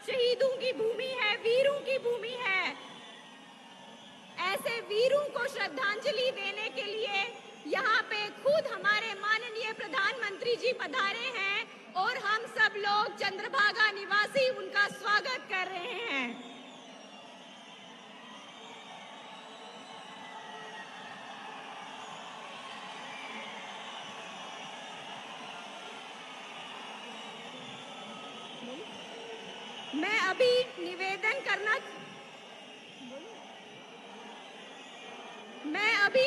शहीदों की भूमि है, वीरों की भूमि है। ऐसे वीरों को श्रद्धांजलि देने के लिए यहाँ पे खुद हमारे माननीय प्रधानमंत्री जी पधारे हैं और हम सब लोग चंद्रभागा निवासी उनका स्वागत कर रहे हैं। मैं अभी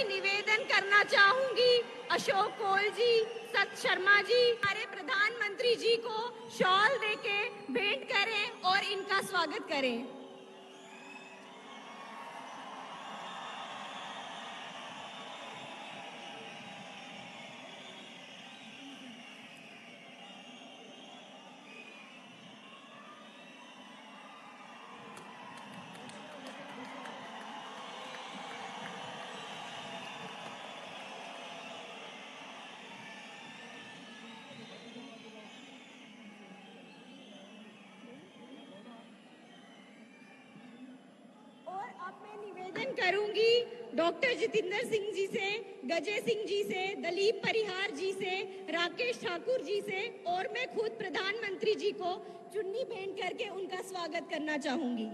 निवेदन करना चाहूंगी अशोक कौल जी, सत शर्मा जी, हमारे प्रधानमंत्री जी को शॉल देके भेंट करें और इनका स्वागत करें। अब मैं निवेदन करूंगी डॉक्टर जितेंद्र सिंह जी से, गजय सिंह जी से, दलीप परिहार जी से, राकेश ठाकुर जी से और मैं खुद प्रधानमंत्री जी को चुन्नी भेंट करके उनका स्वागत करना चाहूंगी।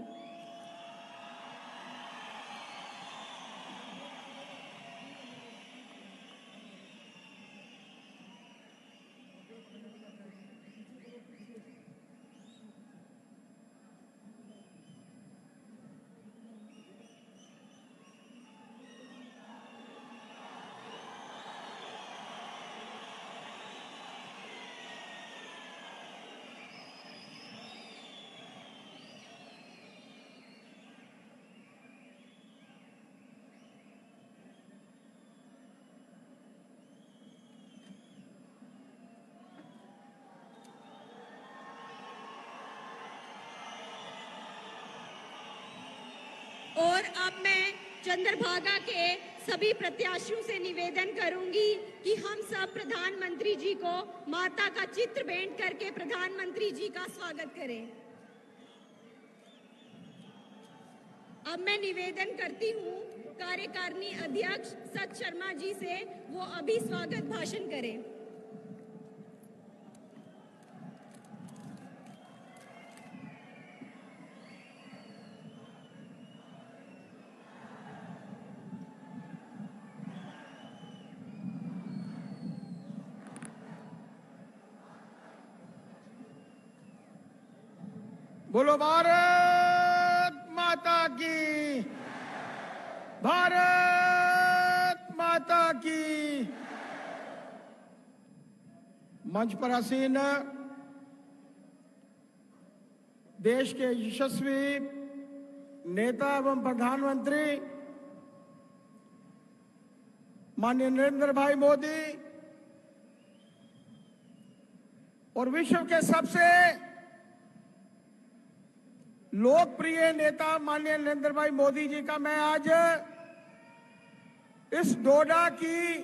और अब मैं चंद्रभागा के सभी प्रत्याशियों से निवेदन करूंगी कि हम सब प्रधानमंत्री जी को माता का चित्र भेंट करके प्रधानमंत्री जी का स्वागत करें। अब मैं निवेदन करती हूँ कार्यकारिणी अध्यक्ष सत शर्मा जी से, वो अभी स्वागत भाषण करें। बोलो भारत माता की, भारत माता की। मंच पर आसीन देश के यशस्वी नेता एवं प्रधानमंत्री माननीय नरेंद्र भाई मोदी और विश्व के सबसे लोकप्रिय नेता माननीय नरेंद्र भाई मोदी जी का मैं आज इस डोडा की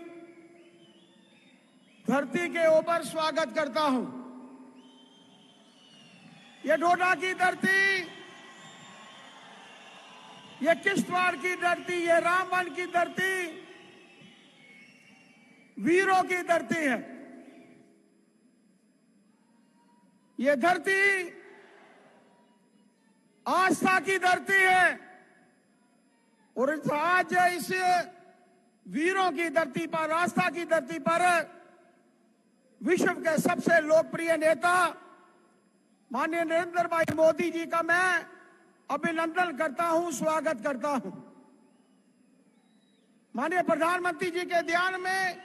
धरती के ऊपर स्वागत करता हूं। ये डोडा की धरती, ये किश्तवाड़ की धरती, ये रामबन की धरती वीरों की धरती है। ये धरती आस्था की धरती है और आज इस वीरों की धरती पर, आस्था की धरती पर विश्व के सबसे लोकप्रिय नेता माननीय नरेंद्र भाई मोदी जी का मैं अभिनंदन करता हूं, स्वागत करता हूं। माननीय प्रधानमंत्री जी के ध्यान में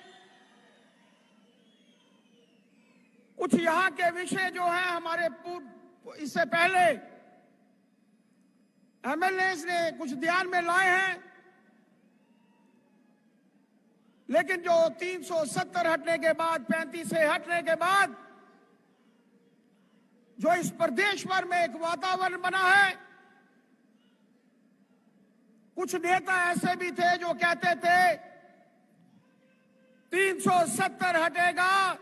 कुछ यहां के विषय जो है हमारे इससे पहले एमएलएस ने कुछ ध्यान में लाए हैं, लेकिन जो 370 हटने के बाद, 35 से हटने के बाद जो इस प्रदेश भर में एक वातावरण बना है, कुछ नेता ऐसे भी थे जो कहते थे 370 हटेगा,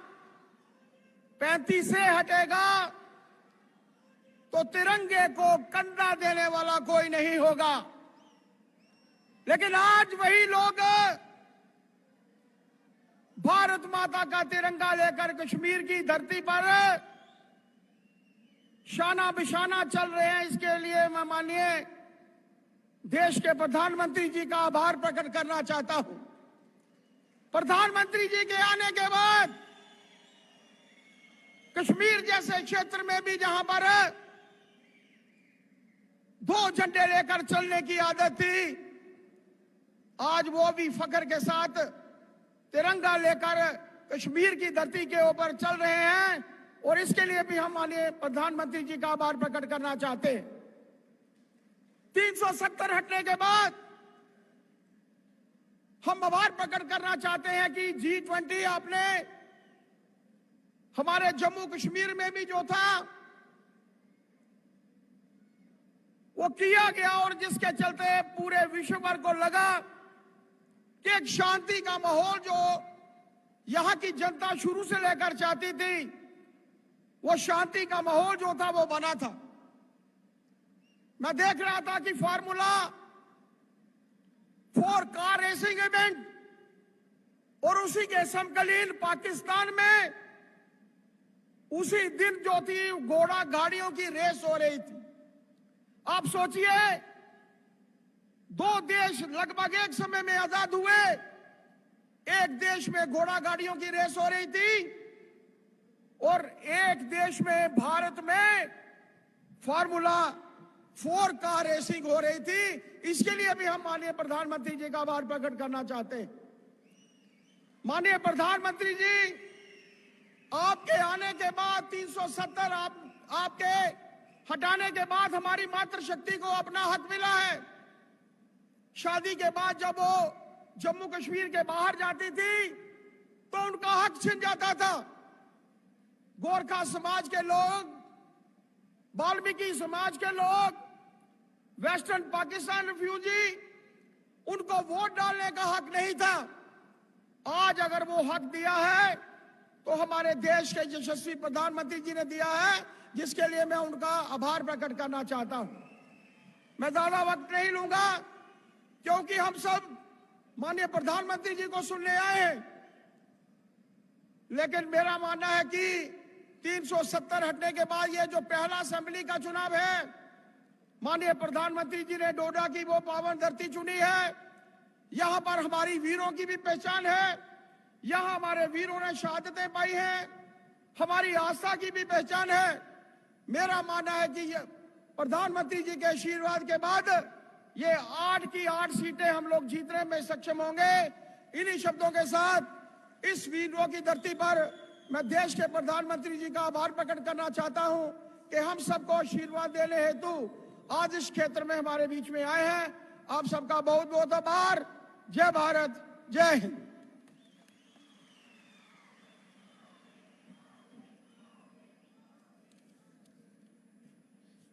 35 से हटेगा तो तिरंगे को कंधा देने वाला कोई नहीं होगा। लेकिन आज वही लोग भारत माता का तिरंगा लेकर कश्मीर की धरती पर शाना बिशाना चल रहे हैं। इसके लिए मैं माननीय देश के प्रधानमंत्री जी का आभार प्रकट करना चाहता हूं। प्रधानमंत्री जी के आने के बाद कश्मीर जैसे क्षेत्र में भी जहां पर 2 झंडे लेकर चलने की आदत थी, आज वो भी फख्र के साथ तिरंगा लेकर कश्मीर की धरती के ऊपर चल रहे हैं। और इसके लिए भी हम माननीय प्रधानमंत्री जी का आभार प्रकट करना चाहते हैं। 370 हटने के बाद हम आभार प्रकट करना चाहते हैं कि G20 आपने हमारे जम्मू कश्मीर में भी जो था वो किया गया, और जिसके चलते पूरे विश्व भर को लगा कि एक शांति का माहौल जो यहां की जनता शुरू से लेकर चाहती थी, वो शांति का माहौल जो था वो बना था। मैं देख रहा था कि फार्मूला 4 कार रेसिंग इवेंट और उसी के समकालीन पाकिस्तान में उसी दिन जो थी घोड़ा गाड़ियों की रेस हो रही थी। आप सोचिए, 2 देश लगभग एक समय में आजाद हुए, एक देश में घोड़ा गाड़ियों की रेस हो रही थी और एक देश में भारत में फार्मूला 4 कार रेसिंग हो रही थी। इसके लिए भी हम माननीय प्रधानमंत्री जी का आभार प्रकट करना चाहते हैं। माननीय प्रधानमंत्री जी, आपके आने के बाद 370 आपके हटाने के बाद हमारी मातृशक्ति को अपना हक मिला है। शादी के बाद जब वो जम्मू कश्मीर के बाहर जाती थी तो उनका हक छिन जाता था। गोरखा समाज के लोग, वाल्मीकि समाज के लोग, वेस्टर्न पाकिस्तान रिफ्यूजी, उनको वोट डालने का हक नहीं था। आज अगर वो हक दिया है तो हमारे देश के यशस्वी प्रधानमंत्री जी ने दिया है, जिसके लिए मैं उनका आभार प्रकट करना चाहता हूं। मैं ज्यादा वक्त नहीं लूंगा क्योंकि हम सब माननीय प्रधानमंत्री जी को सुनने आए हैं। लेकिन मेरा मानना है कि 370 हटने के बाद ये जो पहला असेंबली का चुनाव है, माननीय प्रधानमंत्री जी ने डोडा की वो पावन धरती चुनी है। यहां पर हमारी वीरों की भी पहचान है, यहां हमारे वीरों ने शहादतें पाई हैं, हमारी आस्था की भी पहचान है। मेरा मानना है कि प्रधानमंत्री जी के आशीर्वाद के बाद ये 8 की 8 सीटें हम लोग जीतने में सक्षम होंगे। इन्हीं शब्दों के साथ इस वीरों की धरती पर मैं देश के प्रधानमंत्री जी का आभार प्रकट करना चाहता हूं कि हम सबको आशीर्वाद देने हेतु आज इस क्षेत्र में हमारे बीच में आए हैं। आप सबका बहुत बहुत आभार। जय भारत, जय हिंद।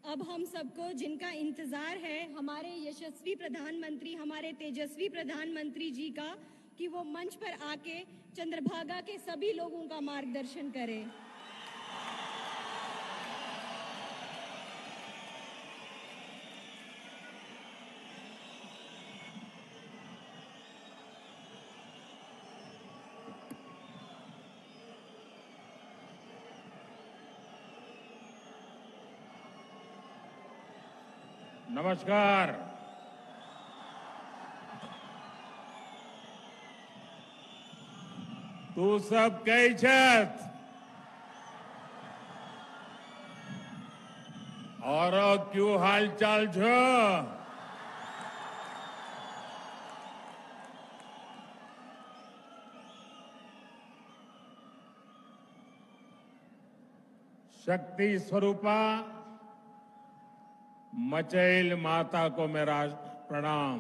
अब हम सबको जिनका इंतजार है, हमारे यशस्वी प्रधानमंत्री, हमारे तेजस्वी प्रधानमंत्री जी का, कि वो मंच पर आके चंद्रभागा के सभी लोगों का मार्गदर्शन करें। नमस्कार। तू सब कई छत और क्यों हालचाल छो? शक्ति स्वरूपा मचैल माता को मेरा प्रणाम।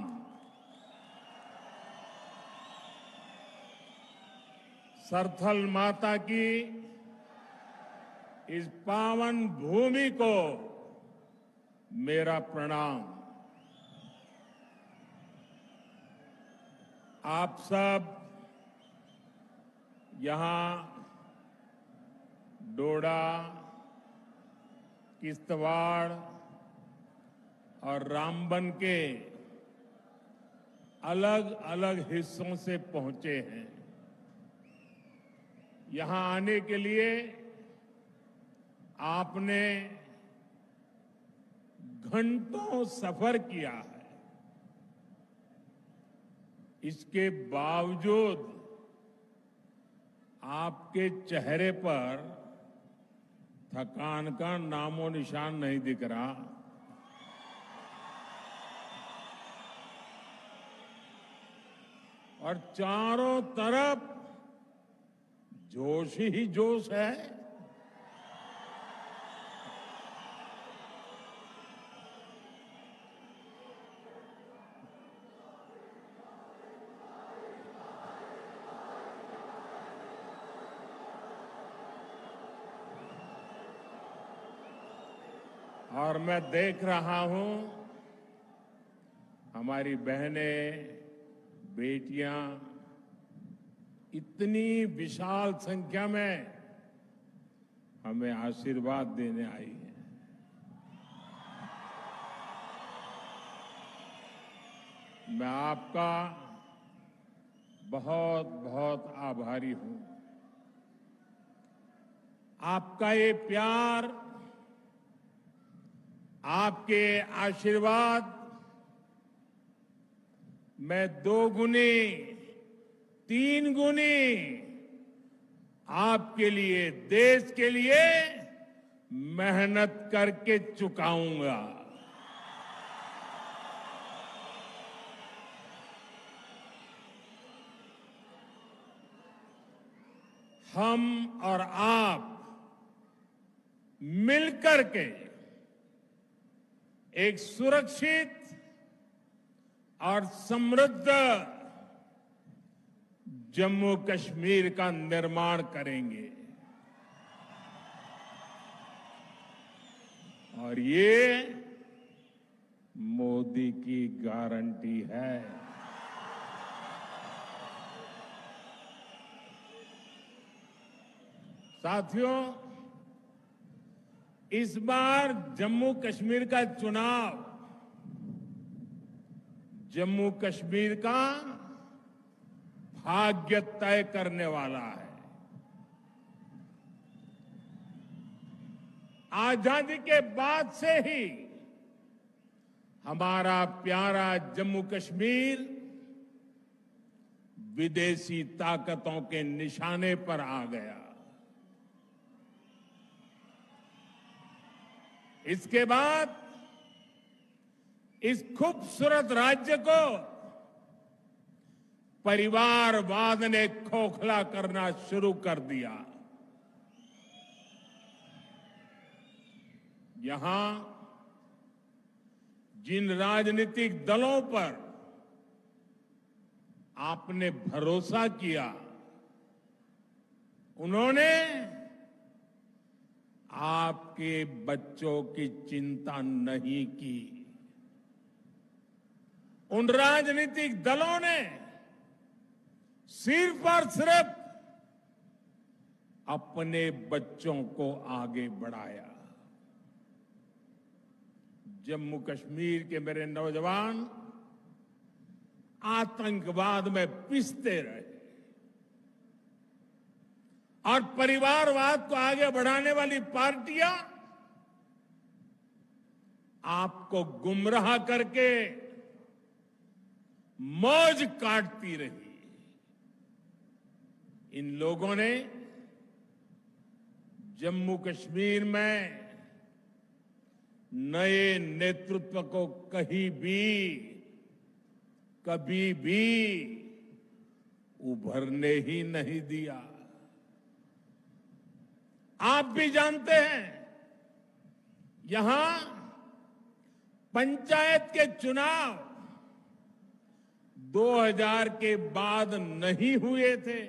सरथल माता की इस पावन भूमि को मेरा प्रणाम। आप सब यहां डोडा किश्तवाड़ और रामबन के अलग अलग हिस्सों से पहुंचे हैं। यहां आने के लिए आपने घंटों सफर किया है। इसके बावजूद आपके चेहरे पर थकान का नामो निशान नहीं दिख रहा। और चारों तरफ जोश ही जोश है। और मैं देख रहा हूं हमारी बहनें, बेटियां इतनी विशाल संख्या में हमें आशीर्वाद देने आई हैं। मैं आपका बहुत बहुत आभारी हूं। आपका ये प्यार, आपके आशीर्वाद मैं 2 गुनी 3 गुनी आपके लिए, देश के लिए मेहनत करके चुकाऊंगा। हम और आप मिलकर के एक सुरक्षित और समृद्ध जम्मू कश्मीर का निर्माण करेंगे। और ये मोदी की गारंटी है। साथियों, इस बार जम्मू कश्मीर का चुनाव जम्मू कश्मीर का भाग्य तय करने वाला है। आजादी के बाद से ही हमारा प्यारा जम्मू कश्मीर विदेशी ताकतों के निशाने पर आ गया। इसके बाद इस खूबसूरत राज्य को परिवारवाद ने खोखला करना शुरू कर दिया। यहां जिन राजनीतिक दलों पर आपने भरोसा किया, उन्होंने आपके बच्चों की चिंता नहीं की। उन राजनीतिक दलों ने सिर्फ और सिर्फ अपने बच्चों को आगे बढ़ाया। जम्मू कश्मीर के मेरे नौजवान आतंकवाद में पिसते रहे और परिवारवाद को आगे बढ़ाने वाली पार्टियां आपको गुमराह करके मौज काटती रही। इन लोगों ने जम्मू कश्मीर में नए नेतृत्व को कभी भी उभरने ही नहीं दिया। आप भी जानते हैं, यहां पंचायत के चुनाव 2000 के बाद नहीं हुए थे।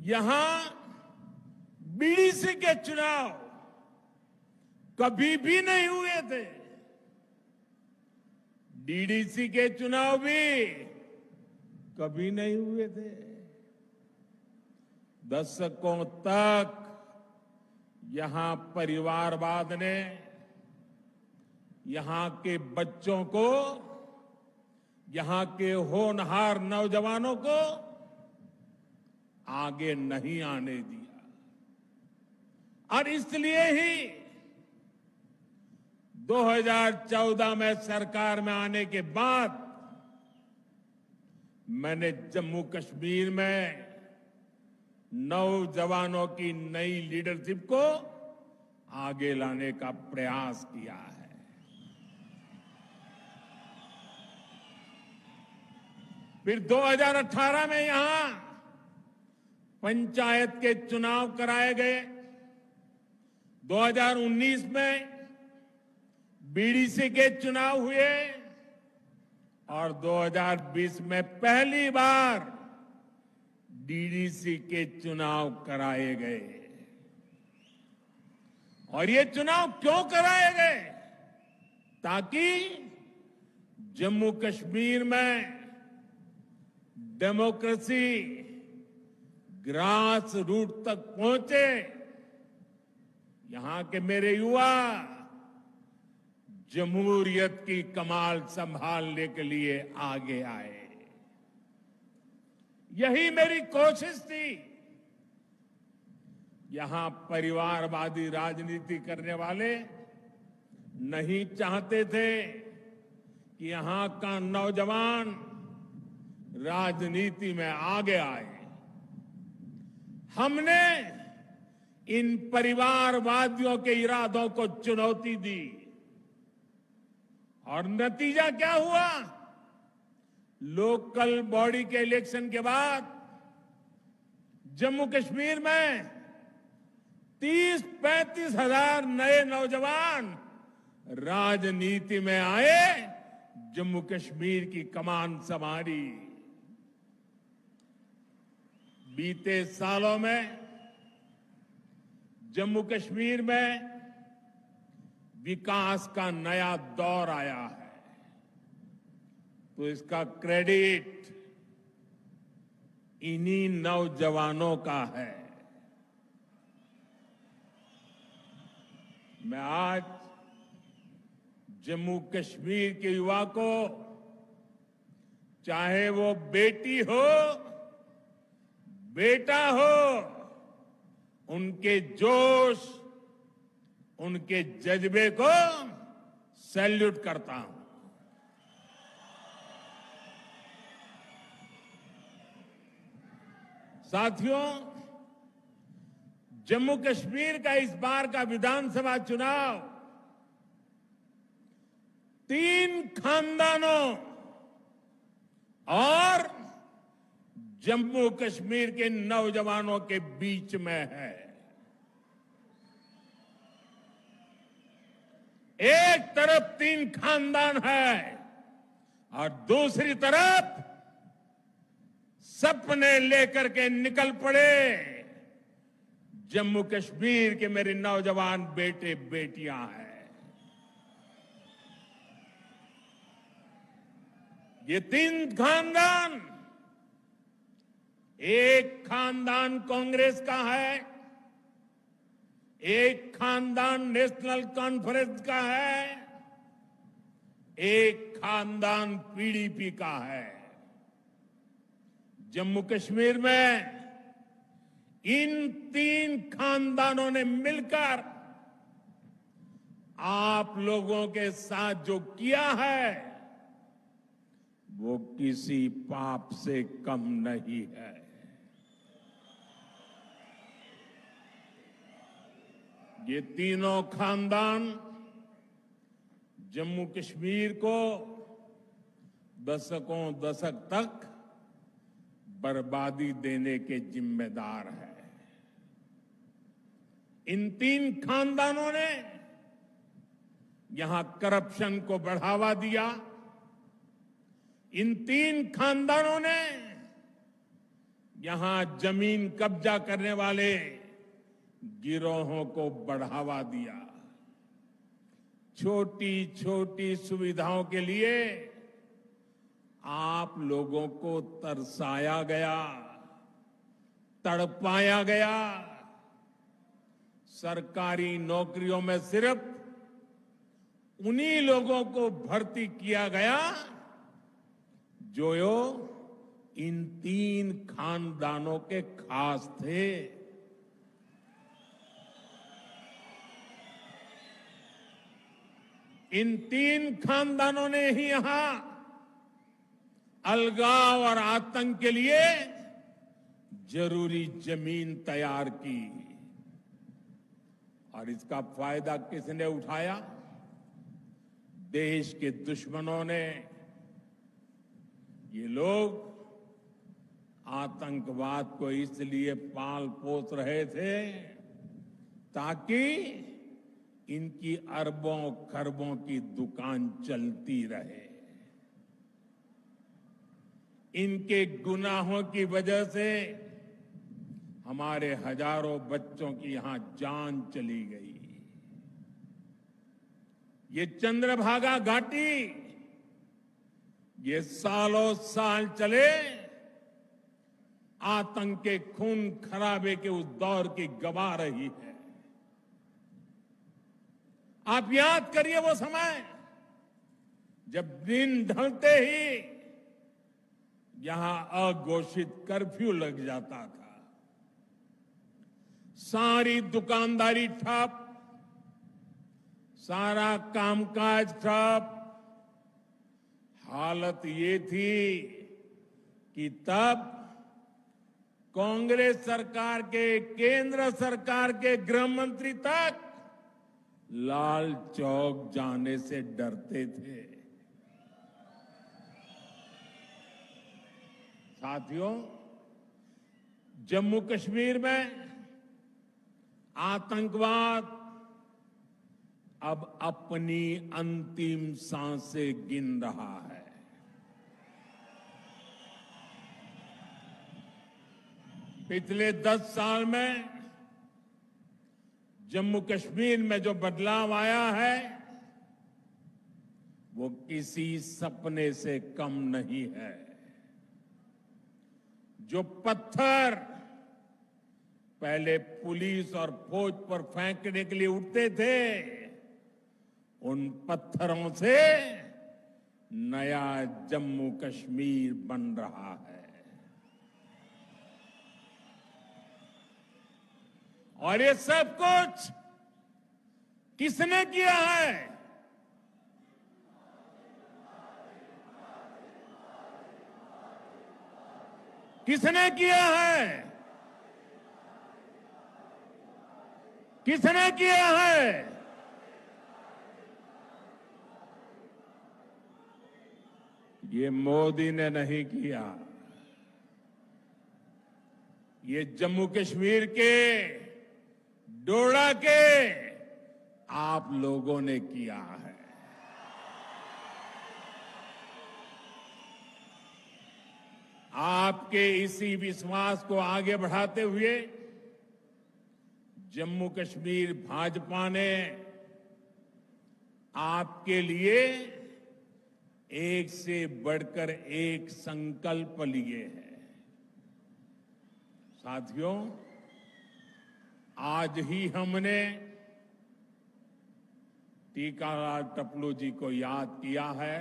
यहां बीडीसी के चुनाव कभी भी नहीं हुए थे। डीडीसी के चुनाव भी कभी नहीं हुए थे। दशकों तक यहां परिवारवाद ने यहां के बच्चों को, यहां के होनहार नौजवानों को आगे नहीं आने दिया। और इसलिए ही 2014 में सरकार में आने के बाद मैंने जम्मू कश्मीर में नौजवानों की नई लीडरशिप को आगे लाने का प्रयास किया है। फिर 2018 में यहां पंचायत के चुनाव कराए गए। 2019 में बीडीसी के चुनाव हुए और 2020 में पहली बार डीडीसी के चुनाव कराए गए। और ये चुनाव क्यों कराए गए? ताकि जम्मू कश्मीर में डेमोक्रेसी ग्रास रूट तक पहुंचे। यहां के मेरे युवा जमहूरियत की कमाल संभालने के लिए आगे आए। यही मेरी कोशिश थी। यहां परिवारवादी राजनीति करने वाले नहीं चाहते थे कि यहां का नौजवान राजनीति में आगे आए। हमने इन परिवारवादियों के इरादों को चुनौती दी और नतीजा क्या हुआ? लोकल बॉडी के इलेक्शन के बाद जम्मू कश्मीर में 30-35 हजार नए नौजवान राजनीति में आए, जम्मू कश्मीर की कमान संभाली। बीते सालों में जम्मू कश्मीर में विकास का नया दौर आया है, तो इसका क्रेडिट इन्हीं नौजवानों का है। मैं आज जम्मू कश्मीर के युवा को, चाहे वो बेटी हो बेटा हो, उनके जोश, उनके जज्बे को सैल्यूट करता हूं। साथियों, जम्मू कश्मीर का इस बार का विधानसभा चुनाव 3 खानदानों और जम्मू कश्मीर के नौजवानों के बीच में है। एक तरफ 3 खानदान है और दूसरी तरफ सपने लेकर के निकल पड़े जम्मू कश्मीर के मेरे नौजवान बेटे बेटियां हैं। ये 3 खानदान, एक खानदान कांग्रेस का है, एक खानदान नेशनल कॉन्फ्रेंस का है, एक खानदान पीडीपी का है। जम्मू कश्मीर में इन 3 खानदानों ने मिलकर आप लोगों के साथ जो किया है वो किसी पाप से कम नहीं है। ये तीनों खानदान जम्मू कश्मीर को दशक तक बर्बादी देने के जिम्मेदार है। इन 3 खानदानों ने यहां करप्शन को बढ़ावा दिया। इन 3 खानदानों ने यहां जमीन कब्जा करने वाले गिरोहों को बढ़ावा दिया। छोटी छोटी सुविधाओं के लिए आप लोगों को तरसाया गया, तड़पाया गया। सरकारी नौकरियों में सिर्फ उन्हीं लोगों को भर्ती किया गया जो इन 3 खानदानों के खास थे। इन 3 खानदानों ने ही यहां अलगाव और आतंक के लिए जरूरी जमीन तैयार की, और इसका फायदा किसने उठाया? देश के दुश्मनों ने। ये लोग आतंकवाद को इसलिए पाल पोस रहे थे ताकि इनकी अरबों खरबों की दुकान चलती रहे। इनके गुनाहों की वजह से हमारे हजारों बच्चों की यहां जान चली गई। ये चंद्रभागा घाटी ये सालों साल चले आतंक के खून खराबे के उस दौर की गवाह रही है। आप याद करिए वो समय जब दिन ढलते ही यहां अघोषित कर्फ्यू लग जाता था, सारी दुकानदारी ठप, सारा कामकाज ठप। हालत ये थी कि तब कांग्रेस सरकार के, केंद्र सरकार के गृह मंत्री तक लाल चौक जाने से डरते थे। साथियों, जम्मू कश्मीर में आतंकवाद अब अपनी अंतिम सांसें गिन रहा है। पिछले 10 साल में जम्मू कश्मीर में जो बदलाव आया है वो किसी सपने से कम नहीं है। जो पत्थर पहले पुलिस और फौज पर फेंकने के लिए उठते थे, उन पत्थरों से नया जम्मू कश्मीर बन रहा है। और ये सब कुछ किसने किया है? किसने किया है? किसने किया है? ये मोदी ने नहीं किया। ये जम्मू कश्मीर के डोडा के आप लोगों ने किया है। आपके इसी विश्वास को आगे बढ़ाते हुए जम्मू कश्मीर भाजपा ने आपके लिए एक से बढ़कर एक संकल्प लिए हैं। साथियों, आज ही हमने टीकालाल टपलू जी को याद किया है,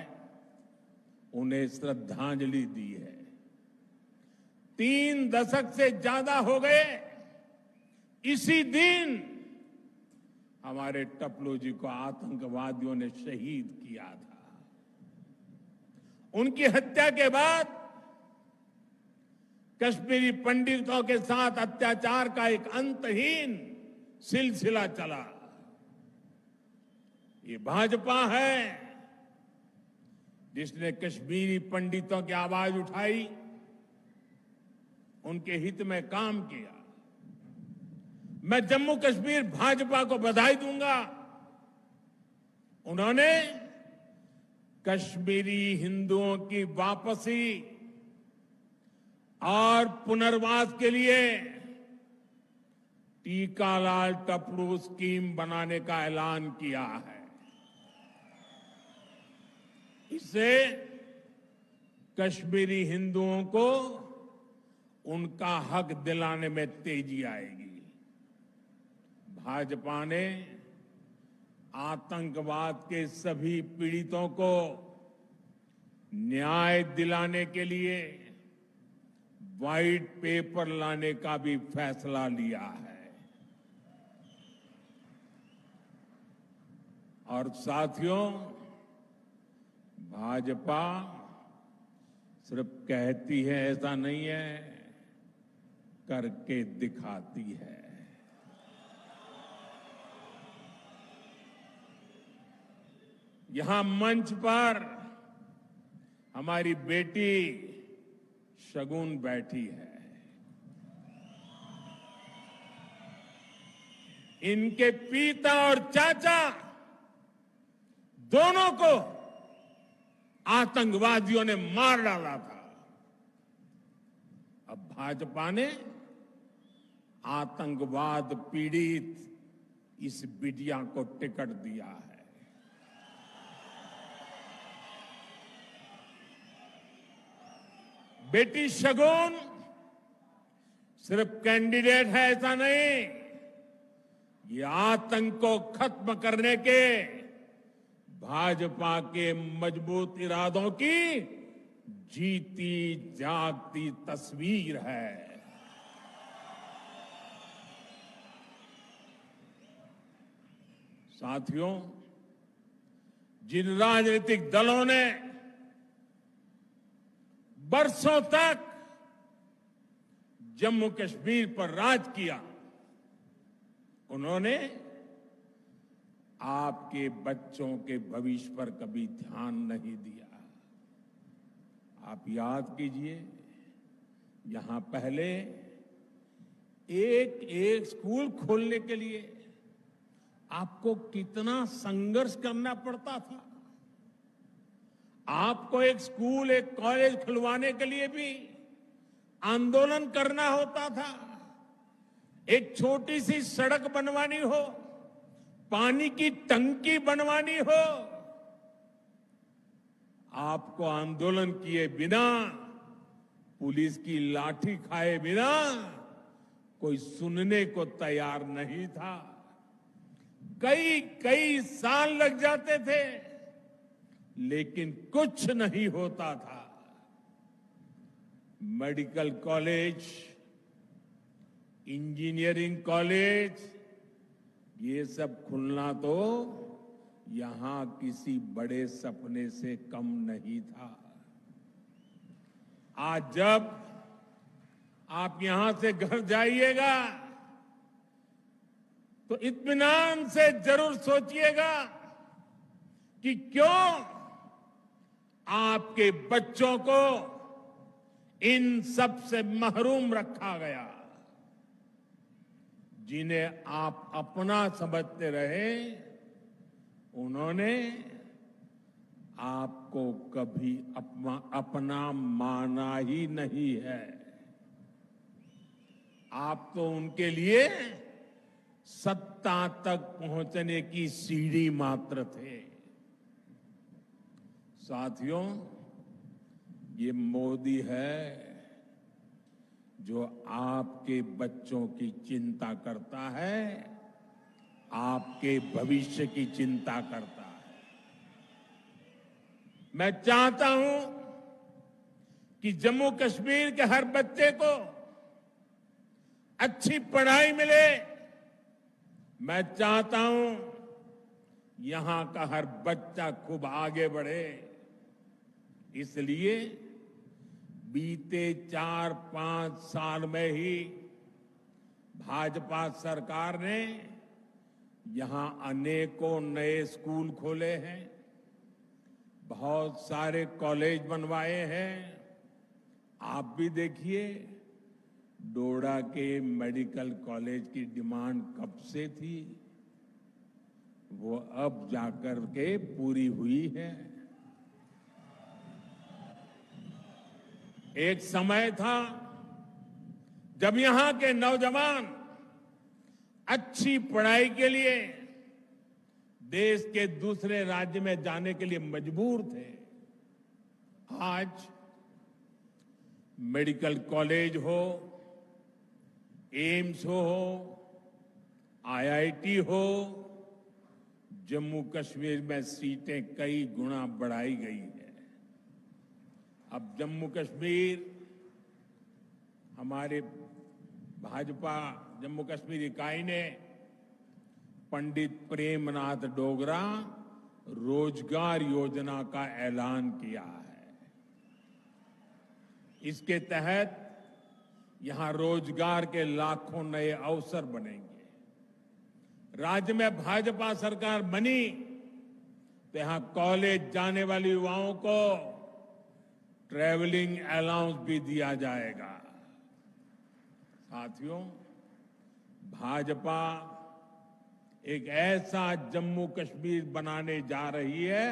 उन्हें श्रद्धांजलि दी है। 3 दशक से ज्यादा हो गए इसी दिन हमारे टपलू जी को आतंकवादियों ने शहीद किया था। उनकी हत्या के बाद कश्मीरी पंडितों के साथ अत्याचार का एक अंतहीन सिलसिला चला। ये भाजपा है जिसने कश्मीरी पंडितों की आवाज उठाई, उनके हित में काम किया। मैं जम्मू कश्मीर भाजपा को बधाई दूंगा। उन्होंने कश्मीरी हिंदुओं की वापसी और पुनर्वास के लिए टीकालाल टपलू स्कीम बनाने का ऐलान किया है। इससे कश्मीरी हिंदुओं को उनका हक दिलाने में तेजी आएगी। भाजपा ने आतंकवाद के सभी पीड़ितों को न्याय दिलाने के लिए व्हाइट पेपर लाने का भी फैसला लिया है। और साथियों, भाजपा सिर्फ कहती है ऐसा नहीं है, करके दिखाती है। यहां मंच पर हमारी बेटी शगुन बैठी है। इनके पिता और चाचा दोनों को आतंकवादियों ने मार डाला था। अब भाजपा ने आतंकवाद पीड़ित इस बिटिया को टिकट दिया है। बेटी शगुन सिर्फ कैंडिडेट है ऐसा नहीं, ये आतंक को खत्म करने के भाजपा के मजबूत इरादों की जीती जागती तस्वीर है। साथियों, जिन राजनीतिक दलों ने बरसों तक जम्मू कश्मीर पर राज किया, उन्होंने आपके बच्चों के भविष्य पर कभी ध्यान नहीं दिया। आप याद कीजिए, यहां पहले एक एक स्कूल खोलने के लिए आपको कितना संघर्ष करना पड़ता था। आपको एक स्कूल, एक कॉलेज खुलवाने के लिए भी आंदोलन करना होता था। एक छोटी सी सड़क बनवानी हो, पानी की टंकी बनवानी हो, आपको आंदोलन किए बिना, पुलिस की लाठी खाए बिना कोई सुनने को तैयार नहीं था। कई कई साल लग जाते थे, लेकिन कुछ नहीं होता था। मेडिकल कॉलेज, इंजीनियरिंग कॉलेज, ये सब खुलना तो यहां किसी बड़े सपने से कम नहीं था। आज जब आप यहां से घर जाइएगा तो इत्मीनान से जरूर सोचिएगा कि क्यों आपके बच्चों को इन सब से महरूम रखा गया। जिन्हें आप अपना समझते रहे, उन्होंने आपको कभी अपना माना ही नहीं है। आप तो उनके लिए सत्ता तक पहुंचने की सीढ़ी मात्र थे। साथियों, ये मोदी है जो आपके बच्चों की चिंता करता है, आपके भविष्य की चिंता करता है। मैं चाहता हूं कि जम्मू कश्मीर के हर बच्चे को अच्छी पढ़ाई मिले। मैं चाहता हूं यहां का हर बच्चा खूब आगे बढ़े। इसलिए बीते 4-5 साल में ही भाजपा सरकार ने यहां अनेकों नए स्कूल खोले हैं, बहुत सारे कॉलेज बनवाए हैं। आप भी देखिए, डोडा के मेडिकल कॉलेज की डिमांड कब से थी, वो अब जाकर के पूरी हुई है। एक समय था जब यहां के नौजवान अच्छी पढ़ाई के लिए देश के दूसरे राज्य में जाने के लिए मजबूर थे। आज मेडिकल कॉलेज हो, एम्स हो, आईआईटी हो, जम्मू कश्मीर में सीटें कई गुना बढ़ाई गई है। अब जम्मू कश्मीर, हमारे भाजपा जम्मू कश्मीर इकाई ने पंडित प्रेमनाथ डोगरा रोजगार योजना का ऐलान किया है। इसके तहत यहां रोजगार के लाखों नए अवसर बनेंगे। राज्य में भाजपा सरकार बनी तो यहां कॉलेज जाने वाले युवाओं को ट्रैवलिंग अलाउंस भी दिया जाएगा। साथियों, भाजपा एक ऐसा जम्मू कश्मीर बनाने जा रही है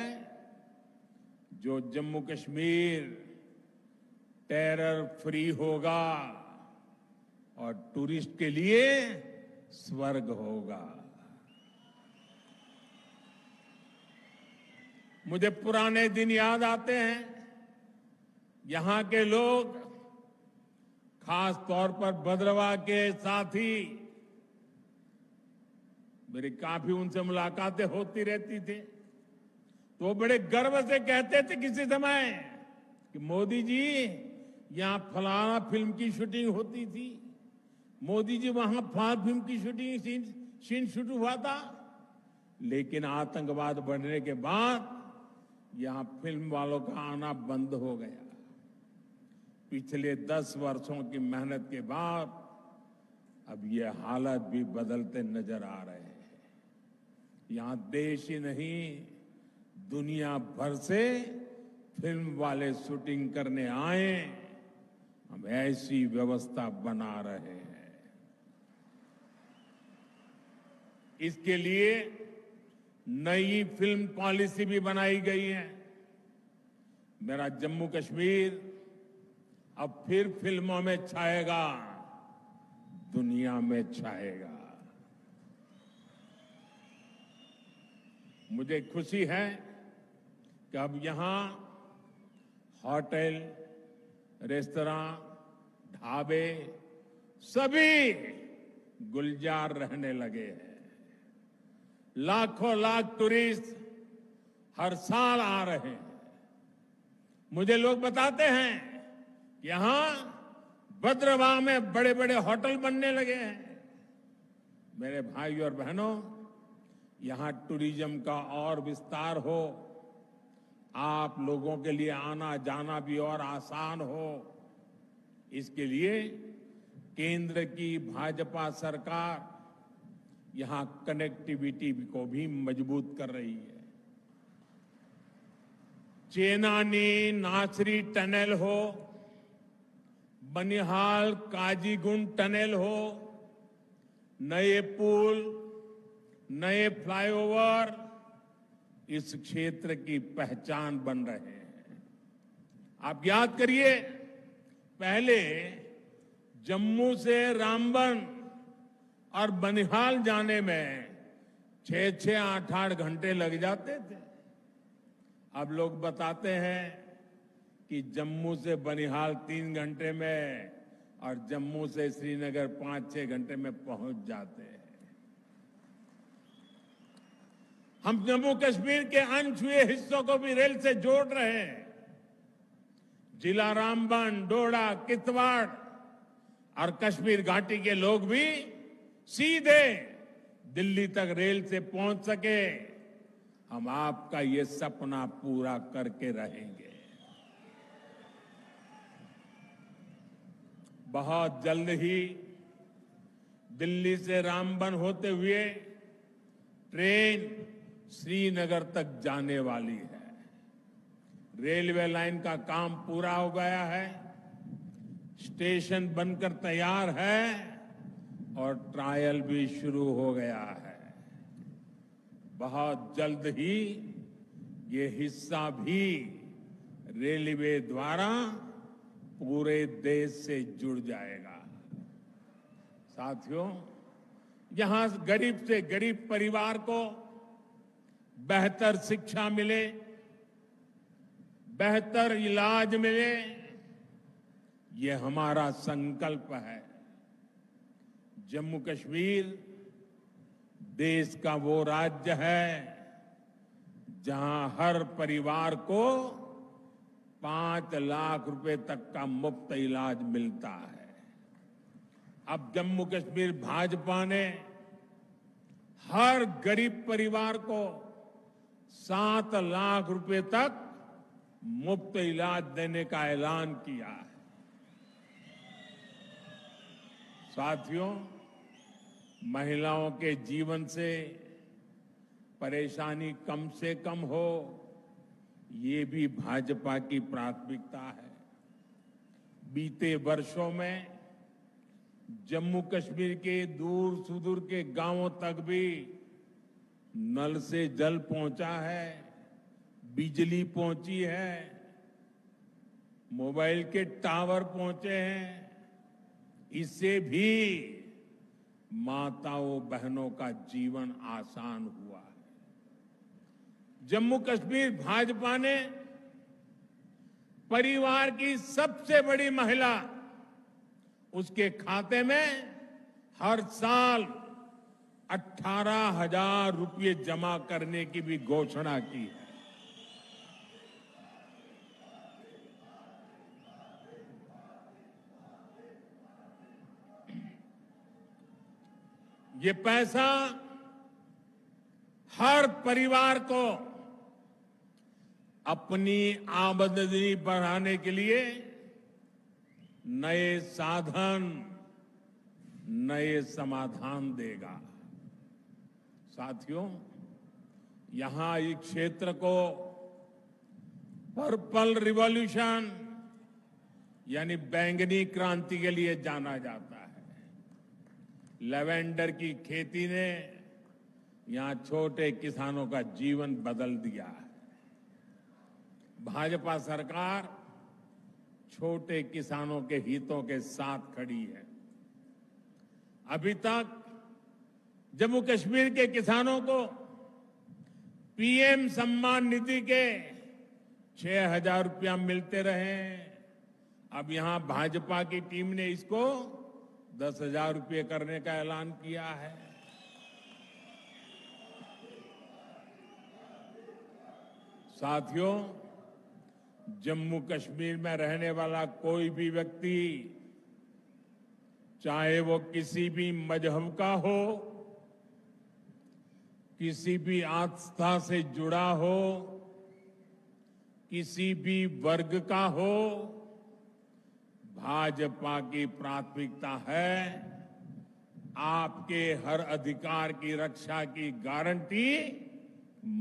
जो जम्मू कश्मीर टेरर फ्री होगा और टूरिस्ट के लिए स्वर्ग होगा। मुझे पुराने दिन याद आते हैं। यहां के लोग, खास तौर पर भद्रवाह के साथी, मेरी काफी उनसे मुलाकातें होती रहती थी, तो वो बड़े गर्व से कहते थे किसी समय कि मोदी जी, यहां फलाना फिल्म की शूटिंग होती थी, मोदी जी वहां फलाना फिल्म की शूटिंग सीन शूट हुआ था। लेकिन आतंकवाद बढ़ने के बाद यहां फिल्म वालों का आना बंद हो गया। पिछले 10 वर्षों की मेहनत के बाद अब ये हालत भी बदलते नजर आ रहे हैं। यहां देश ही नहीं, दुनिया भर से फिल्म वाले शूटिंग करने आए। हम ऐसी व्यवस्था बना रहे हैं। इसके लिए नई फिल्म पॉलिसी भी बनाई गई है। मेरा जम्मू कश्मीर अब फिर फिल्मों में छाएगा, दुनिया में छाएगा। मुझे खुशी है कि अब यहां होटल, रेस्तरां, ढाबे सभी गुलजार रहने लगे हैं। लाखों लाख टूरिस्ट हर साल आ रहे हैं। मुझे लोग बताते हैं कि यहां भद्रवाह में बड़े बड़े होटल बनने लगे हैं। मेरे भाई और बहनों, यहां टूरिज्म का और विस्तार हो, आप लोगों के लिए आना जाना भी और आसान हो, इसके लिए केंद्र की भाजपा सरकार यहां कनेक्टिविटी को भी मजबूत कर रही है। चेनानी नासरी टनल हो, बनिहाल काजीगुंड टनल हो, नए पुल, नए फ्लाईओवर इस क्षेत्र की पहचान बन रहे हैं। आप याद करिए, पहले जम्मू से रामबन और बनिहाल जाने में 6-6, 8-8 घंटे लग जाते थे। अब लोग बताते हैं कि जम्मू से बनिहाल 3 घंटे में और जम्मू से श्रीनगर 5-6 घंटे में पहुंच जाते हैं। हम जम्मू कश्मीर के अनछुए हिस्सों को भी रेल से जोड़ रहे हैं। जिला रामबन, डोडा, किश्तवाड़ और कश्मीर घाटी के लोग भी सीधे दिल्ली तक रेल से पहुंच सके। हम आपका ये सपना पूरा करके रहेंगे। बहुत जल्द ही दिल्ली से रामबन होते हुए ट्रेन श्रीनगर तक जाने वाली है। रेलवे लाइन का काम पूरा हो गया है, स्टेशन बनकर तैयार है और ट्रायल भी शुरू हो गया है। बहुत जल्द ही ये हिस्सा भी रेलवे द्वारा पूरे देश से जुड़ जाएगा। साथियों, यहां गरीब से गरीब परिवार को बेहतर शिक्षा मिले, बेहतर इलाज मिले, ये हमारा संकल्प है। जम्मू कश्मीर देश का वो राज्य है जहां हर परिवार को 5 लाख रुपए तक का मुफ्त इलाज मिलता है। अब जम्मू कश्मीर भाजपा ने हर गरीब परिवार को 7 लाख रुपए तक मुफ्त इलाज देने का ऐलान किया है। साथियों, महिलाओं के जीवन से परेशानी कम से कम हो, ये भी भाजपा की प्राथमिकता है। बीते वर्षों में जम्मू कश्मीर के दूर सुदूर के गांवों तक भी नल से जल पहुंचा है, बिजली पहुंची है, मोबाइल के टावर पहुंचे हैं। इससे भी माताओं बहनों का जीवन आसान हुआ है। जम्मू कश्मीर भाजपा ने परिवार की सबसे बड़ी महिला, उसके खाते में हर साल 18,000 रुपये जमा करने की भी घोषणा की है। ये पैसा हर परिवार को अपनी आमदनी बढ़ाने के लिए नए साधन, नए समाधान देगा। साथियों, यहां इस क्षेत्र को पर्पल रिवॉल्यूशन यानी बैंगनी क्रांति के लिए जाना जाता है। लेवेंडर की खेती ने यहां छोटे किसानों का जीवन बदल दिया है। भाजपा सरकार छोटे किसानों के हितों के साथ खड़ी है। अभी तक जम्मू कश्मीर के किसानों को पीएम सम्मान निधि के 6,000 रुपया मिलते रहे। अब यहां भाजपा की टीम ने इसको 10,000 रुपये करने का ऐलान किया है। साथियों, जम्मू कश्मीर में रहने वाला कोई भी व्यक्ति, चाहे वो किसी भी मजहब का हो, किसी भी आस्था से जुड़ा हो, किसी भी वर्ग का हो, भाजपा की प्राथमिकता है आपके हर अधिकार की रक्षा की गारंटी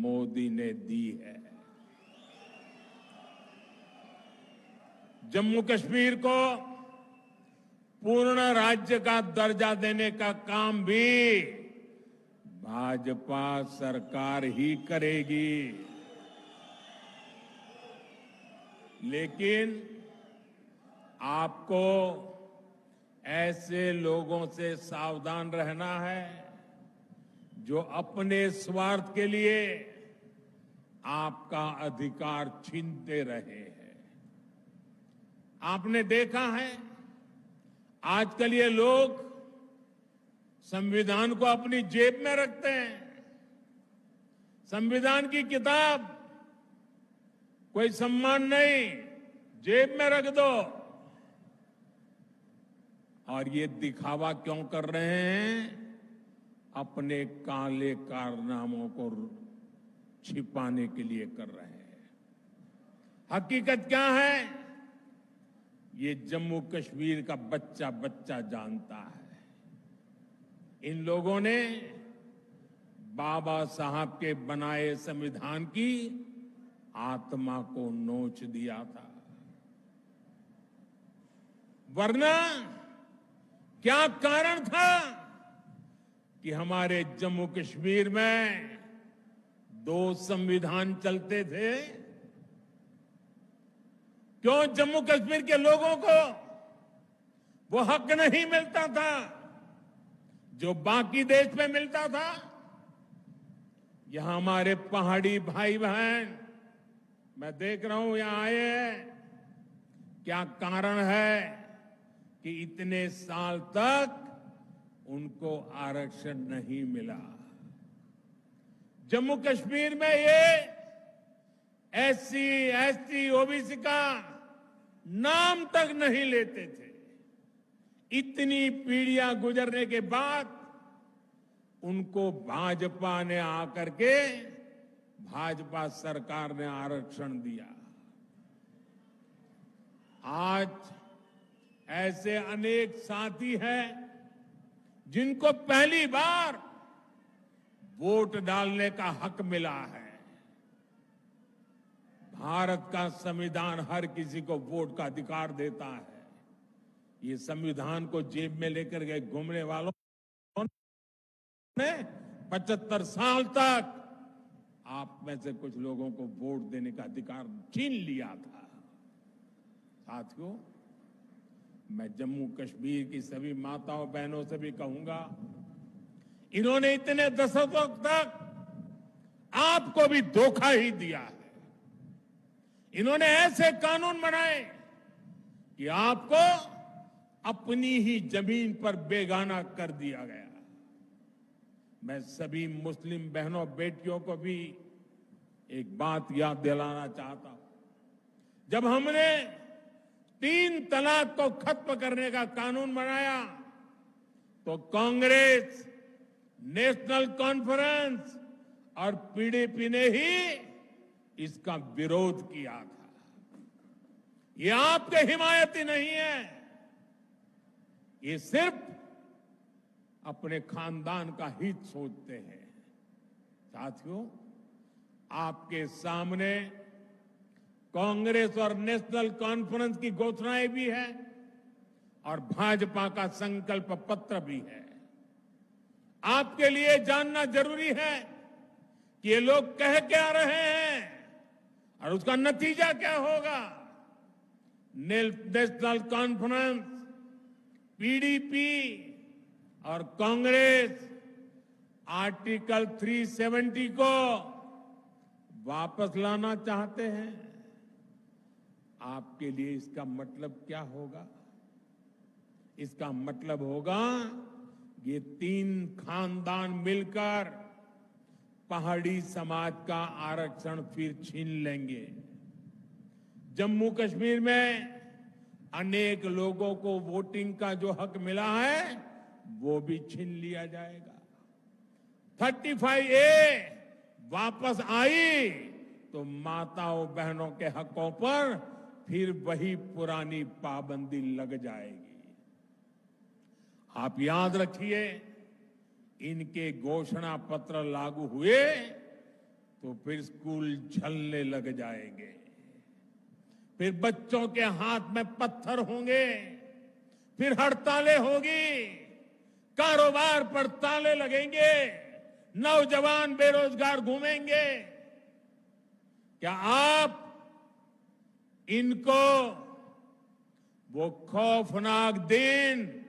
मोदी ने दी है। जम्मू कश्मीर को पूर्ण राज्य का दर्जा देने का काम भी भाजपा सरकार ही करेगी। लेकिन आपको ऐसे लोगों से सावधान रहना है जो अपने स्वार्थ के लिए आपका अधिकार छीनते रहे हैं। आपने देखा है आजकल ये लोग संविधान को अपनी जेब में रखते हैं। संविधान की किताब कोई सम्मान नहीं, जेब में रख दो। और ये दिखावा क्यों कर रहे हैं? अपने काले कारनामों को छिपाने के लिए कर रहे हैं। हकीकत क्या है? ये जम्मू कश्मीर का बच्चा बच्चा जानता है। इन लोगों ने बाबा साहब के बनाए संविधान की आत्मा को नोच दिया था। वरना क्या कारण था कि हमारे जम्मू कश्मीर में 2 संविधान चलते थे? क्यों जम्मू कश्मीर के लोगों को वो हक नहीं मिलता था जो बाकी देश में मिलता था? यहां हमारे पहाड़ी भाई बहन, मैं देख रहा हूं यहां आए हैं। क्या कारण है कि इतने साल तक उनको आरक्षण नहीं मिला? जम्मू कश्मीर में ये एससी, एसटी, ओबीसी का नाम तक नहीं लेते थे। इतनी पीढ़ियां गुजरने के बाद उनको भाजपा ने आकर के भाजपा सरकार ने आरक्षण दिया। आज ऐसे अनेक साथी हैं जिनको पहली बार वोट डालने का हक मिला है। भारत का संविधान हर किसी को वोट का अधिकार देता है। ये संविधान को जेब में लेकर के घूमने वालों ने 75 साल तक आप में से कुछ लोगों को वोट देने का अधिकार छीन लिया था। साथियों, मैं जम्मू कश्मीर की सभी माताओं बहनों से भी कहूंगा, इन्होंने इतने दशकों तक आपको भी धोखा ही दिया है। इन्होंने ऐसे कानून बनाए कि आपको अपनी ही जमीन पर बेगाना कर दिया गया। मैं सभी मुस्लिम बहनों बेटियों को भी एक बात याद दिलाना चाहता हूं। जब हमने 3 तलाक को खत्म करने का कानून बनाया तो कांग्रेस, नेशनल कॉन्फ्रेंस और पीडीपी ने ही इसका विरोध किया था। ये आपके हिमायती नहीं है, ये सिर्फ अपने खानदान का हित सोचते हैं। साथियों, आपके सामने कांग्रेस और नेशनल कॉन्फ्रेंस की घोषणाएं भी है और भाजपा का संकल्प पत्र भी है। आपके लिए जानना जरूरी है कि ये लोग कह क्या रहे हैं और उसका नतीजा क्या होगा। नेशनल कॉन्फ्रेंस, पीडीपी और कांग्रेस आर्टिकल 370 को वापस लाना चाहते हैं। आपके लिए इसका मतलब क्या होगा? इसका मतलब होगा ये 3 खानदान मिलकर पहाड़ी समाज का आरक्षण फिर छीन लेंगे। जम्मू कश्मीर में अनेक लोगों को वोटिंग का जो हक मिला है वो भी छीन लिया जाएगा। 35A वापस आई तो माताओं बहनों के हकों पर फिर वही पुरानी पाबंदी लग जाएगी। आप याद रखिए, इनके घोषणा पत्र लागू हुए तो फिर स्कूल चलने लग जाएंगे, फिर बच्चों के हाथ में पत्थर होंगे, फिर हड़तालें होगी, कारोबार पर ताले लगेंगे, नौजवान बेरोजगार घूमेंगे। क्या आप इनको वो खौफनाक दिन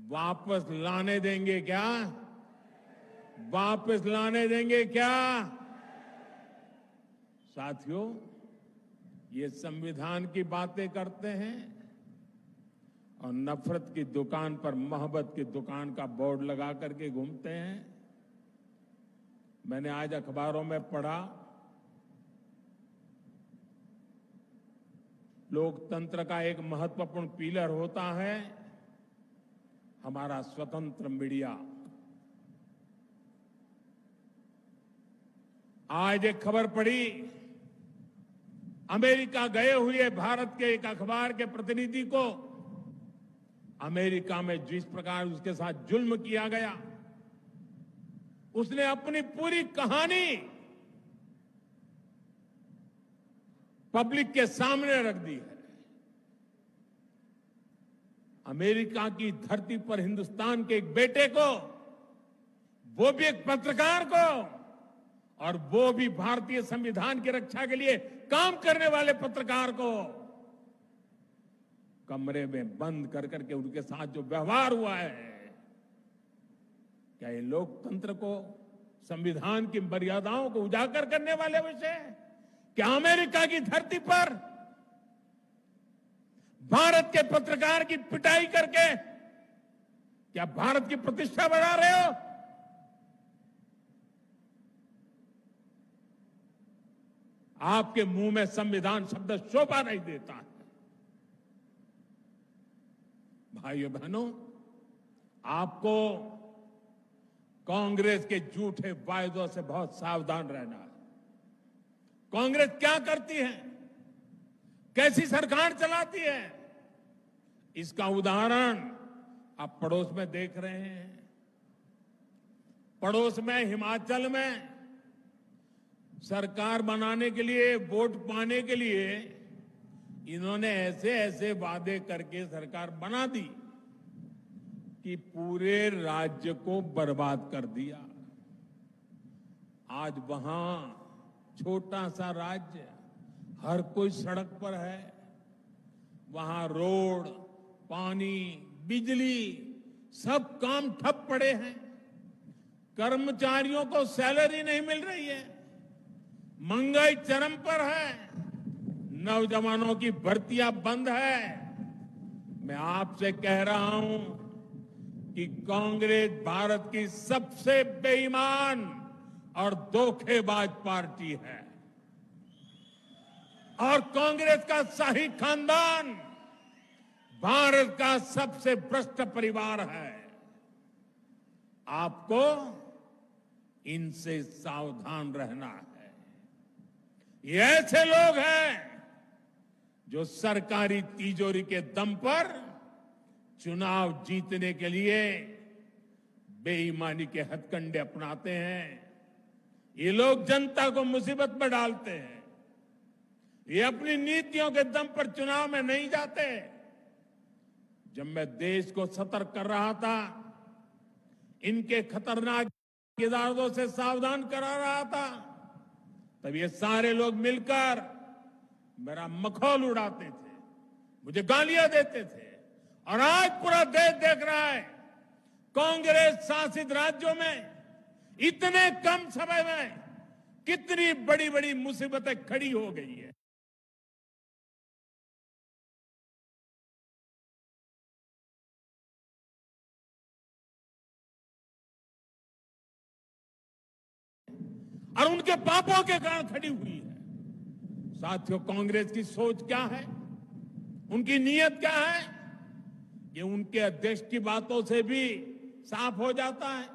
वापस लाने देंगे क्या? वापस लाने देंगे क्या? साथियों, ये संविधान की बातें करते हैं और नफरत की दुकान पर मोहब्बत की दुकान का बोर्ड लगा करके घूमते हैं। मैंने आज अखबारों में पढ़ा, लोकतंत्र का एक महत्वपूर्ण पिलर होता है हमारा स्वतंत्र मीडिया। आज एक खबर पढ़ी, अमेरिका गए हुए भारत के एक अखबार के प्रतिनिधि को अमेरिका में जिस प्रकार उसके साथ जुल्म किया गया, उसने अपनी पूरी कहानी पब्लिक के सामने रख दी है। अमेरिका की धरती पर हिंदुस्तान के एक बेटे को, वो भी एक पत्रकार को, और वो भी भारतीय संविधान की रक्षा के लिए काम करने वाले पत्रकार को कमरे में बंद कर करके उनके साथ जो व्यवहार हुआ है, क्या ये लोकतंत्र को, संविधान की मर्यादाओं को उजागर करने वाले विषय? क्या अमेरिका की धरती पर भारत के पत्रकार की पिटाई करके क्या भारत की प्रतिष्ठा बढ़ा रहे हो? आपके मुंह में संविधान शब्द शोभा नहीं देता है। भाइयों बहनों, आपको कांग्रेस के झूठे वायदों से बहुत सावधान रहना है। कांग्रेस क्या करती है, कैसी सरकार चलाती है, इसका उदाहरण आप पड़ोस में देख रहे हैं। पड़ोस में हिमाचल में सरकार बनाने के लिए, वोट पाने के लिए इन्होंने ऐसे ऐसे वादे करके सरकार बना दी कि पूरे राज्य को बर्बाद कर दिया। आज वहां छोटा सा राज्य, हर कोई सड़क पर है। वहां रोड, पानी, बिजली, सब काम ठप पड़े हैं। कर्मचारियों को सैलरी नहीं मिल रही है। महंगाई चरम पर है। नौजवानों की भर्तियां बंद है। मैं आपसे कह रहा हूं कि कांग्रेस भारत की सबसे बेईमान और धोखेबाज पार्टी है और कांग्रेस का शाही खानदान भारत का सबसे भ्रष्ट परिवार है। आपको इनसे सावधान रहना है। ये ऐसे लोग हैं जो सरकारी तिजोरी के दम पर चुनाव जीतने के लिए बेईमानी के हथकंडे अपनाते हैं। ये लोग जनता को मुसीबत में डालते हैं। ये अपनी नीतियों के दम पर चुनाव में नहीं जाते। जब मैं देश को सतर्क कर रहा था, इनके खतरनाक इरादों से सावधान करा रहा था, तब ये सारे लोग मिलकर मेरा मखौल उड़ाते थे, मुझे गालियां देते थे। और आज पूरा देश देख रहा है, कांग्रेस शासित राज्यों में इतने कम समय में कितनी बड़ी बड़ी मुसीबतें खड़ी हो गई है। और उनके पापों के कारण खड़ी हुई है। साथियों, कांग्रेस की सोच क्या है, उनकी नीयत क्या है, ये उनके अध्यक्ष की बातों से भी साफ हो जाता है।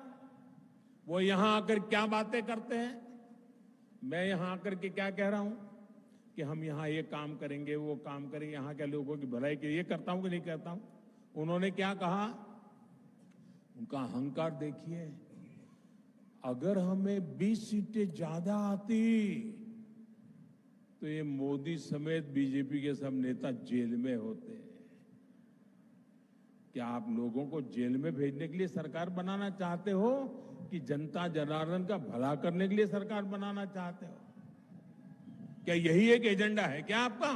वो यहां आकर क्या बातें करते हैं, मैं यहां आकर के क्या कह रहा हूं कि हम यहां ये काम करेंगे, वो काम करेंगे, यहां के लोगों की भलाई के लिए करता हूं कि नहीं करता हूं। उन्होंने क्या कहा, उनका अहंकार देखिए। अगर हमें 20 सीटें ज्यादा आती तो ये मोदी समेत बीजेपी के सब नेता जेल में होते। क्या आप लोगों को जेल में भेजने के लिए सरकार बनाना चाहते हो कि जनता जनार्दन का भला करने के लिए सरकार बनाना चाहते हो? क्या यही एक एजेंडा है क्या आपका?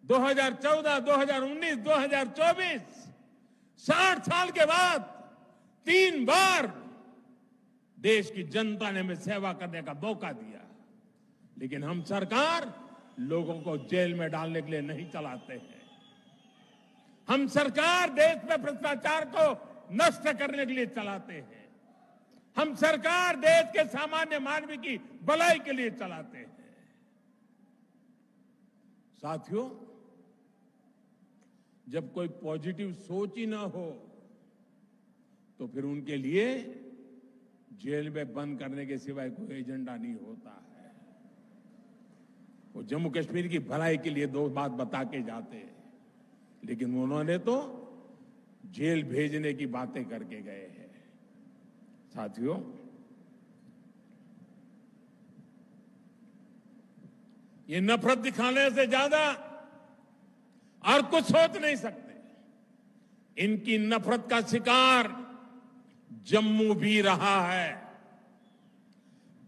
दो 2014, 2019, 2024 60 साल के बाद 3 बार देश की जनता ने हमें सेवा करने का मौका दिया, लेकिन हम सरकार लोगों को जेल में डालने के लिए नहीं चलाते हैं। हम सरकार देश में भ्रष्टाचार को नष्ट करने के लिए चलाते हैं। हम सरकार देश के सामान्य मानव की भलाई के लिए चलाते हैं। साथियों, जब कोई पॉजिटिव सोच ही ना हो तो फिर उनके लिए जेल में बंद करने के सिवाय कोई एजेंडा नहीं होता है। वो जम्मू कश्मीर की भलाई के लिए 2 बात बता के जाते हैं, लेकिन उन्होंने तो जेल भेजने की बातें करके गए हैं। साथियों, ये नफरत दिखाने से ज्यादा और कुछ सोच नहीं सकते। इनकी नफरत का शिकार जम्मू भी रहा है।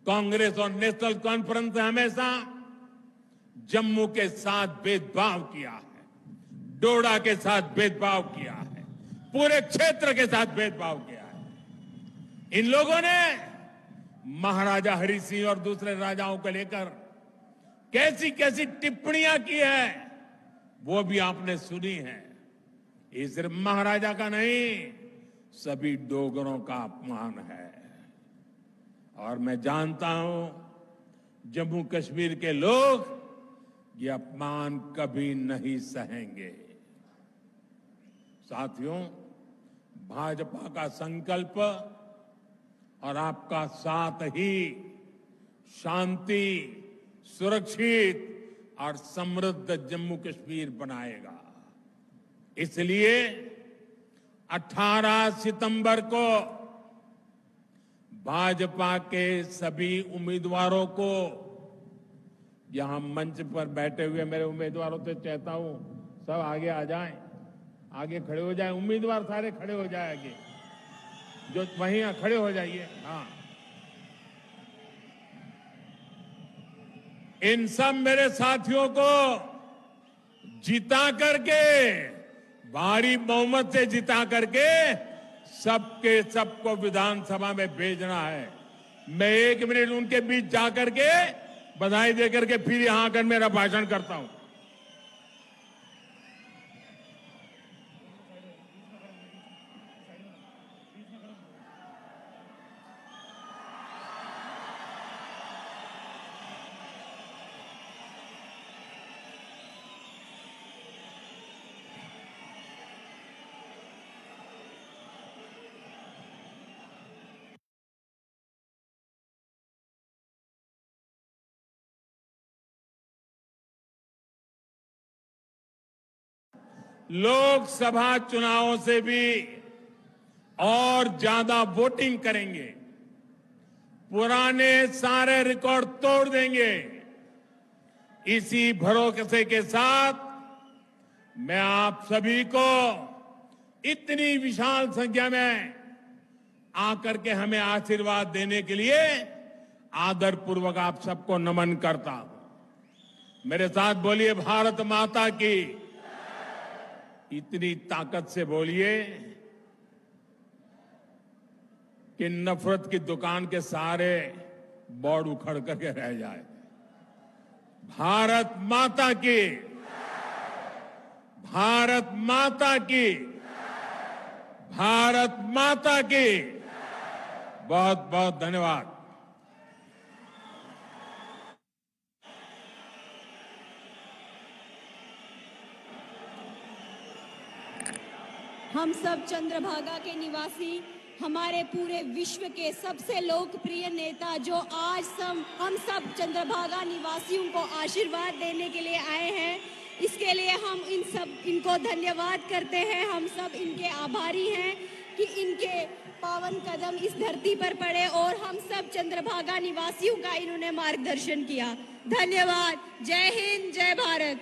कांग्रेस और नेशनल कॉन्फ्रेंस ने हमेशा जम्मू के साथ भेदभाव किया है, डोडा के साथ भेदभाव किया है, पूरे क्षेत्र के साथ भेदभाव किया है। इन लोगों ने महाराजा हरि सिंह और दूसरे राजाओं को लेकर कैसी कैसी टिप्पणियां की है, वो भी आपने सुनी है। ये सिर्फ महाराजा का नहीं, सभी डोगरों का अपमान है। और मैं जानता हूं जम्मू कश्मीर के लोग ये अपमान कभी नहीं सहेंगे। साथियों, भाजपा का संकल्प और आपका साथ ही शांति, सुरक्षित और समृद्ध जम्मू कश्मीर बनाएगा। इसलिए 18 सितंबर को भाजपा के सभी उम्मीदवारों को, यहां मंच पर बैठे हुए मेरे उम्मीदवारों से चाहता हूं सब आगे आ जाएं, आगे खड़े हो जाएं। उम्मीदवार सारे खड़े हो जाएं आगे, जो वहीं खड़े हो जाइए। हाँ, इन सब मेरे साथियों को जिता करके, भारी बहुमत से जिता करके सबके सबको विधानसभा में भेजना है। मैं 1 मिनट उनके बीच जाकर के बधाई देकर के फिर यहां आकर मेरा भाषण करता हूं। लोकसभा चुनावों से भी और ज्यादा वोटिंग करेंगे, पुराने सारे रिकॉर्ड तोड़ देंगे। इसी भरोसे के साथ मैं आप सभी को इतनी विशाल संख्या में आकर के हमें आशीर्वाद देने के लिए आदरपूर्वक आप सबको नमन करता हूं। मेरे साथ बोलिए, भारत माता की। इतनी ताकत से बोलिए कि नफरत की दुकान के सारे बोर्ड उखड़ करके रह जाए। भारत माता की, भारत माता की, भारत माता की। बहुत बहुत धन्यवाद। हम सब चंद्रभागा के निवासी, हमारे पूरे विश्व के सबसे लोकप्रिय नेता जो आज हम सब चंद्रभागा निवासियों को आशीर्वाद देने के लिए आए हैं, इसके लिए हम इनको धन्यवाद करते हैं। हम सब इनके आभारी हैं कि इनके पावन कदम इस धरती पर पड़े और हम सब चंद्रभागा निवासियों का इन्होंने मार्गदर्शन किया। धन्यवाद। जय हिंद, जय भारत।